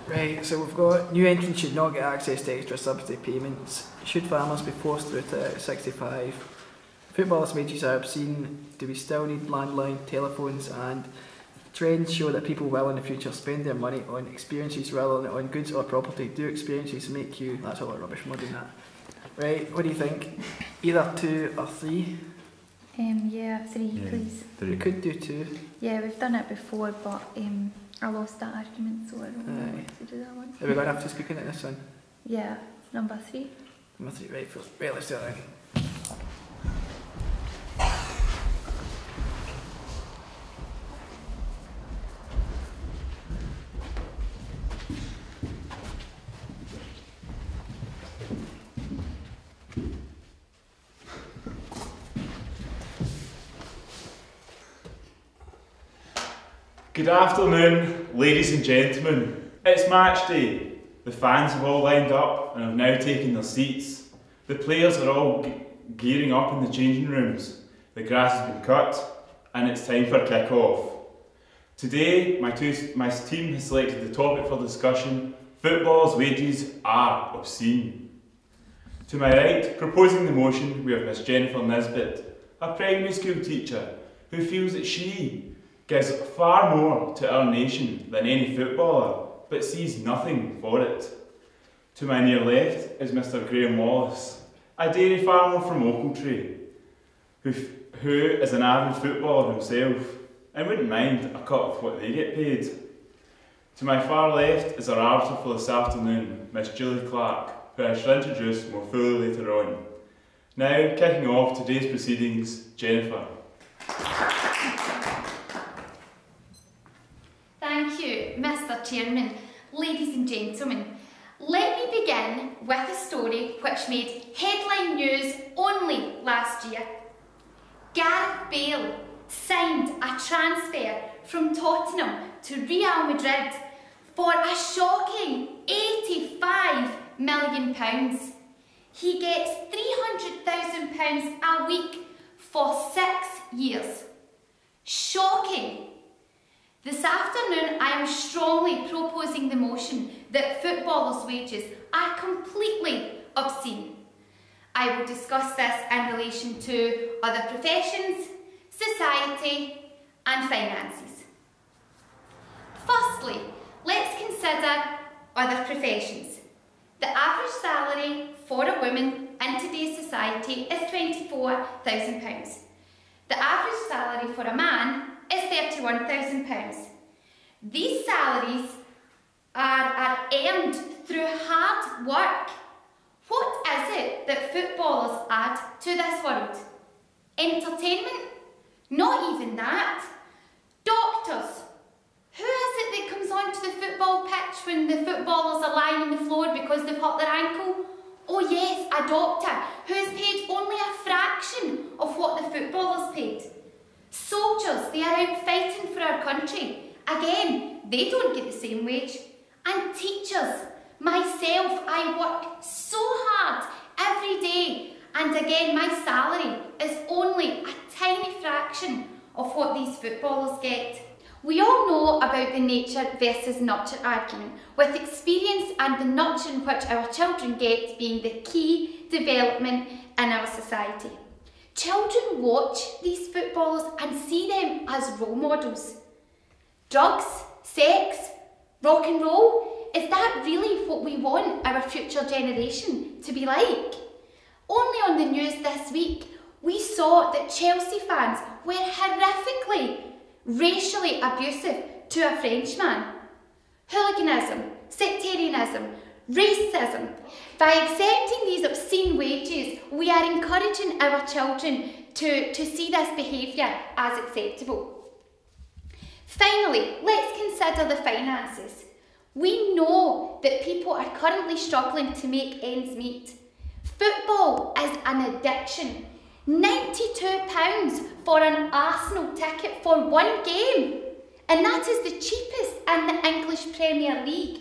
Right, so we've got new entrants should not get access to extra subsidy payments. Should farmers be forced through to 65? Footballers' wages are obscene. Do we still need landline telephones? And trends show that people will in the future spend their money on experiences rather than on goods or property. Do experiences make you? That's a lot of rubbish, more than that. Right, what do you think? Either 2 or 3? Yeah, 3 please. 3. We could do 2. Yeah, we've done it before, but I lost that argument, so I don't know to do that one. Are we going to have to speak in this one? Yeah, number 3. Number 3, right, let's do it then. Good afternoon, ladies and gentlemen. It's match day. The fans have all lined up and have now taken their seats. The players are all gearing up in the changing rooms. The grass has been cut and it's time for kick-off. Today, my team has selected the topic for discussion: footballers' wages are obscene. To my right, proposing the motion, we have Miss Jennifer Nisbet, a primary school teacher who feels that she gives far more to our nation than any footballer, but sees nothing for it. To my near left is Mr Graham Wallace, a dairy farmer from Ochiltree, who is an avid footballer himself and wouldn't mind a cut of what they get paid. To my far left is our arbiter for this afternoon, Miss Julie Clark, who I shall introduce more fully later on. Now, kicking off today's proceedings, Jennifer. Thank you, Mr Chairman. Ladies and gentlemen, let me begin with a story which made headline news only last year. Gareth Bale signed a transfer from Tottenham to Real Madrid for a shocking £85 million. He gets £300,000 a week for 6 years. Shocking. This afternoon I am strongly proposing the motion that footballers' wages are completely obscene. I will discuss this in relation to other professions, society and finances. Firstly, let's consider other professions. The average salary for a woman in today's society is £24,000. The average salary for a man is £31,000. These salaries are earned through hard work. What is it that footballers add to this world? Entertainment? Not even that. Doctors? Who is it that comes onto the football pitch when the footballers are lying on the floor because they've hurt their ankle? Oh yes, a doctor who is paid only a fraction of what the footballers paid. Soldiers, they are out fighting for our country. Again, they don't get the same wage. And teachers, myself, I work so hard every day, and again my salary is only a tiny fraction of what these footballers get. We all know about the nature versus nurture argument, with experience and the nurturing which our children get being the key development in our society. Children watch these footballers and see them as role models. Drugs, sex, rock and roll, is that really what we want our future generation to be like? Only on the news this week, we saw that Chelsea fans were horrifically racially abusive to a Frenchman. Hooliganism, sectarianism, racism. By accepting these obscene wages, we are encouraging our children to see this behaviour as acceptable. Finally, let's consider the finances. We know that people are currently struggling to make ends meet. Football is an addiction. £92 for an Arsenal ticket for one game. And that is the cheapest in the English Premier League.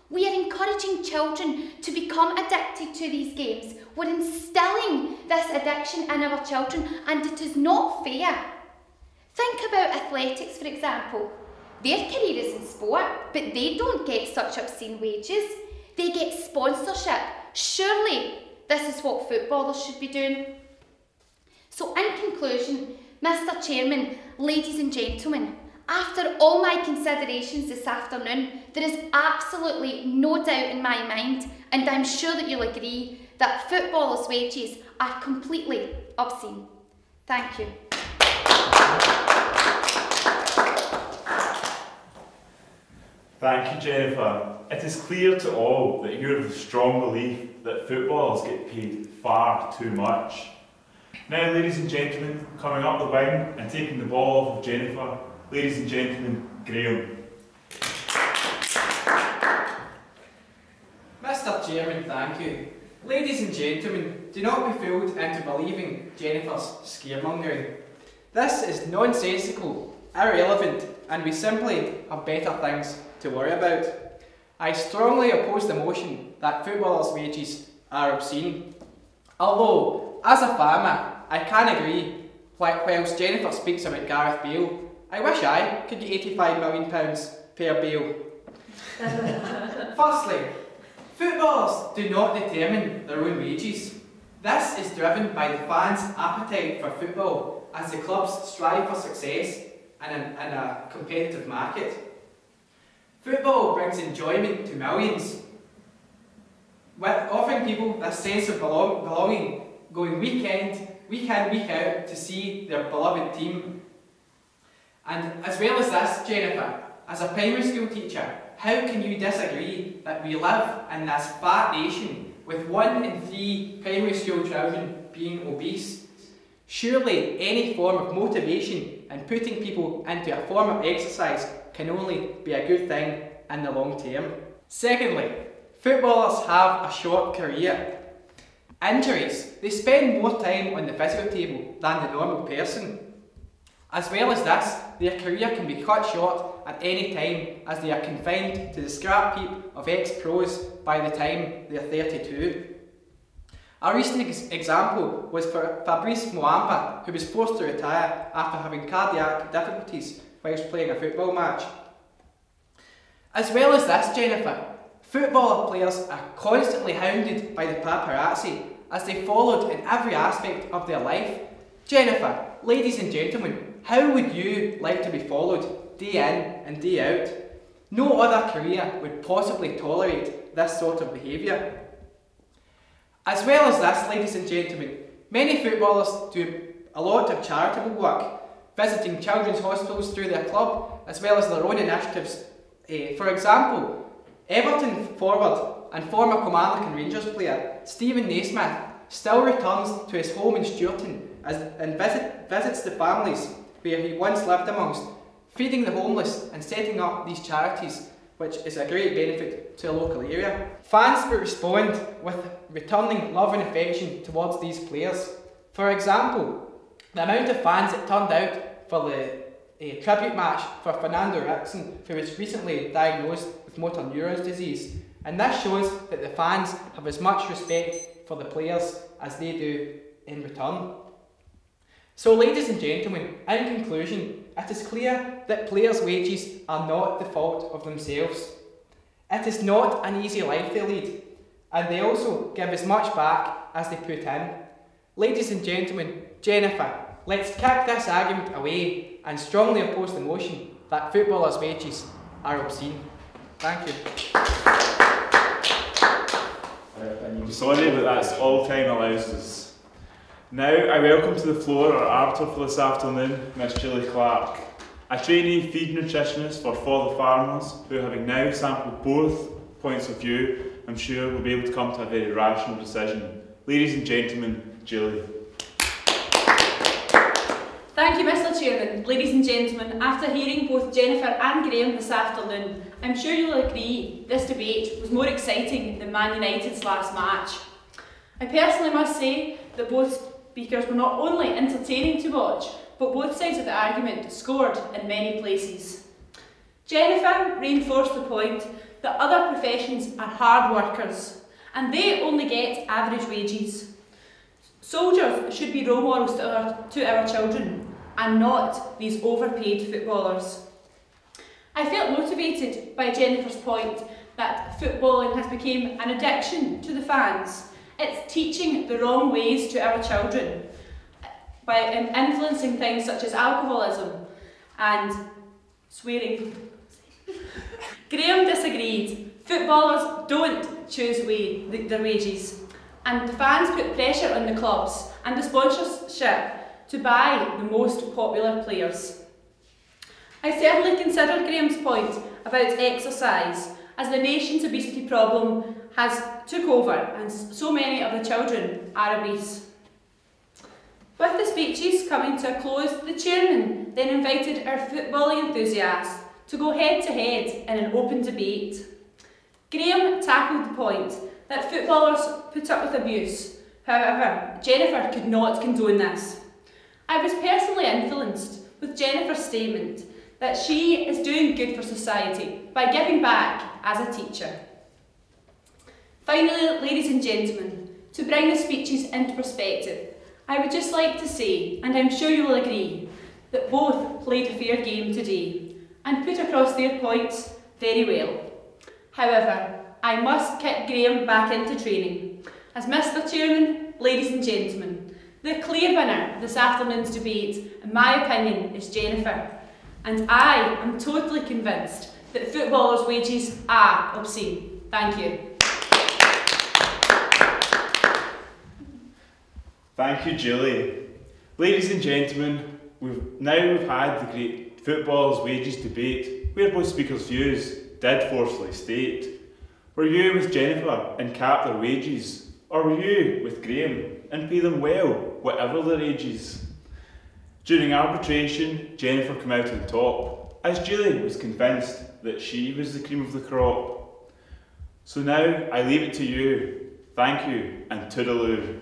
We are encouraging children to become addicted to these games. We're instilling this addiction in our children, and it is not fair. Think about athletics, for example. Their career is in sport, but they don't get such obscene wages. They get sponsorship. Surely this is what footballers should be doing. So in conclusion, Mr. Chairman, ladies and gentlemen, after all my considerations this afternoon, there is absolutely no doubt in my mind, and I'm sure that you'll agree, that footballers' wages are completely obscene. Thank you. Thank you, Jennifer. It is clear to all that you have a strong belief that footballers get paid far too much. Now, ladies and gentlemen, coming up the wing and taking the ball off of Jennifer, ladies and gentlemen, Graham. Mr. Chairman, thank you. Ladies and gentlemen, do not be fooled into believing Jennifer's scaremongering. This is nonsensical, irrelevant, and we simply have better things to worry about. I strongly oppose the motion that footballers' wages are obscene. Although, as a farmer, I can agree, whilst Jennifer speaks about Gareth Bale, I wish I could get £85 million per Bale. Firstly, footballers do not determine their own wages. This is driven by the fans' appetite for football as the clubs strive for success in a competitive market. Football brings enjoyment to millions, offering people a sense of belonging, going week in, week out to see their beloved team. And as well as this, Jennifer, as a primary school teacher, how can you disagree that we live in this fat nation with 1 in 3 primary school children being obese? Surely any form of motivation and putting people into a form of exercise can only be a good thing in the long term. Secondly, footballers have a short career. Injuries, they spend more time on the physio table than the normal person. As well as this, their career can be cut short at any time as they are confined to the scrap heap of ex-pros by the time they are 32. A recent example was for Fabrice Muamba, who was forced to retire after having cardiac difficulties whilst playing a football match. As well as this, Jennifer, footballer players are constantly hounded by the paparazzi as they followed in every aspect of their life. Jennifer, ladies and gentlemen, how would you like to be followed day in and day out? No other career would possibly tolerate this sort of behaviour. As well as this, ladies and gentlemen, many footballers do a lot of charitable work, visiting children's hospitals through their club, as well as their own initiatives. For example, Everton forward and former Kilmarnock and Rangers player Stephen Naismith still returns to his home in Stewarton and visits the families where he once lived amongst, feeding the homeless and setting up these charities, which is a great benefit to a local area. Fans will respond with returning love and affection towards these players. For example, the amount of fans that turned out for the tribute match for Fernando Rickson, who was recently diagnosed with motor neurons disease, and this shows that the fans have as much respect for the players as they do in return. So, ladies and gentlemen, in conclusion, it is clear that players' wages are not the fault of themselves. It is not an easy life they lead, and they also give as much back as they put in. Ladies and gentlemen, Jennifer, let's kick this argument away and strongly oppose the motion that footballers' wages are obscene. Thank you. I'm sorry, but that's all time allows us. Now I welcome to the floor our arbiter for this afternoon, Miss Julie Clark, a trainee feed nutritionist for the farmers who, having now sampled both points of view, I'm sure will be able to come to a very rational decision. Ladies and gentlemen, Julie. Thank you, Mr. Chairman. Ladies and gentlemen, after hearing both Jennifer and Graham this afternoon, I'm sure you'll agree this debate was more exciting than Man United's last match. I personally must say that both speakers were not only entertaining to watch, but both sides of the argument scored in many places. Jennifer reinforced the point that other professions are hard workers, and they only get average wages. Soldiers should be role models to our children, and not these overpaid footballers. I felt motivated by Jennifer's point that footballing has become an addiction to the fans. It's teaching the wrong ways to our children by influencing things such as alcoholism and swearing. Graham disagreed. Footballers don't choose their wages, and the fans put pressure on the clubs and the sponsorship to buy the most popular players. I certainly considered Graham's point about exercise, as the nation's obesity problem has took over and so many of the children are obese. With the speeches coming to a close, the chairman then invited our footballing enthusiasts to go head to head in an open debate. Graham tackled the point that footballers put up with abuse. However, Jennifer could not condone this. I was personally influenced with Jennifer's statement that she is doing good for society by giving back as a teacher. Finally, ladies and gentlemen, to bring the speeches into perspective, I would just like to say, and I'm sure you will agree, that both played a fair game today and put across their points very well. However, I must kick Graham back into training. As Mr. Chairman, ladies and gentlemen, the clear winner of this afternoon's debate, in my opinion, is Jennifer. And I am totally convinced that footballers' wages are obscene. Thank you. Thank you, Julie. Ladies and gentlemen, we've had the great footballers' wages debate, where both speakers' views did forcefully state. Were you with Jennifer and cap their wages, or were you with Graham and pay them well, whatever their ages? During arbitration, Jennifer came out on top, as Julie was convinced that she was the cream of the crop. So now I leave it to you. Thank you and toodaloo.